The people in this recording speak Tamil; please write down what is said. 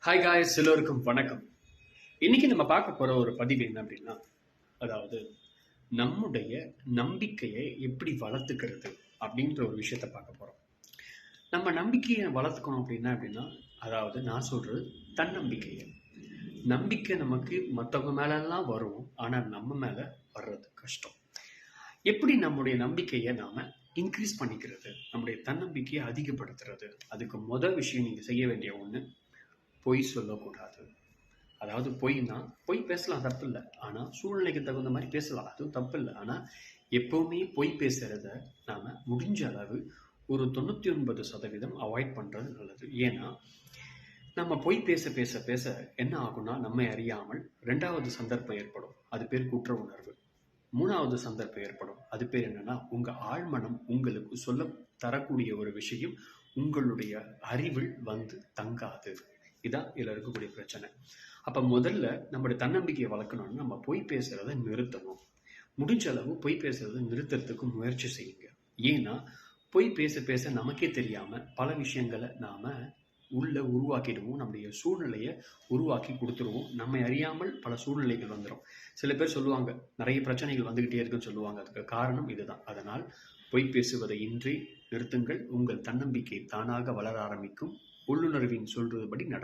ஹாய் காய்ஸ், எல்லோருக்கும் வணக்கம். இன்னைக்கு நம்ம பார்க்க போற ஒரு பதிவு என்ன அப்படின்னா, அதாவது நம்முடைய நம்பிக்கையை எப்படி வளர்த்துக்கிறது அப்படின்ற ஒரு விஷயத்த பார்க்க போறோம். நம்ம நம்பிக்கையை வளர்த்துக்கணும் அப்படின்னா அதாவது நான் சொல்றது தன்னம்பிக்கையை. நம்பிக்கை நமக்கு மற்றவங்க மேலெல்லாம் வரும், ஆனா நம்ம மேல வர்றது கஷ்டம். எப்படி நம்முடைய நம்பிக்கையை நாம இன்க்ரீஸ் பண்ணிக்கிறது, நம்முடைய தன்னம்பிக்கையை அதிகப்படுத்துறது? அதுக்கு முதல் விஷயம் நீங்க செய்ய வேண்டிய ஒண்ணு, பொய் சொல்லக்கூடாது. அதாவது பொய்னா பொய் பேசலாம், தப்பு இல்லை. ஆனால் சூழ்நிலைக்கு தகுந்த மாதிரி பேசலாம், அதுவும் தப்பு இல்லை. ஆனால் எப்பவுமே பொய் பேசுறத நாம முடிஞ்ச அளவு ஒரு 99% அவாய்ட் பண்றது நல்லது. ஏன்னா நம்ம பொய் பேச பேச பேச என்ன ஆகும்னா, நம்மை அறியாமல் ரெண்டாவது சந்தர்ப்பம் ஏற்படும், அது பேர் குற்ற உணர்வு. மூணாவது சந்தர்ப்பம் ஏற்படும், அது பேர் என்னன்னா, உங்க ஆழ்மனம் உங்களுக்கு சொல்ல தரக்கூடிய ஒரு விஷயம் உங்களுடைய அறிவில் வந்து தங்காது. இதான் இதுல இருக்கக்கூடிய பிரச்சனை. அப்ப முதல்ல நம்மளுடைய தன்னம்பிக்கையை வளர்க்கணும்னு நம்ம பொய் பேசுறதை நிறுத்தணும். முடிஞ்ச அளவு பொய் பேசுறதை நிறுத்துறதுக்கு முயற்சி செய்யுங்க. ஏன்னா பொய் பேச பேச நமக்கே தெரியாம பல விஷயங்களை நாம உள்ள உருவாக்கிடுவோம், நம்முடைய சூழ்நிலையை உருவாக்கி கொடுத்துருவோம். நம்மை அறியாமல் பல சூழ்நிலைகள் வந்துடும். சில பேர் சொல்லுவாங்க, நிறைய பிரச்சனைகள் வந்துகிட்டே இருக்குன்னு சொல்லுவாங்க. அதுக்கு காரணம் இதுதான். அதனால் பொய் பேசுவதை இன்றி நிறுத்துங்கள். உங்கள் தன்னம்பிக்கை தானாக வளர ஆரம்பிக்கும். உள்ளுணர்வின் சொல்றதுபடி நட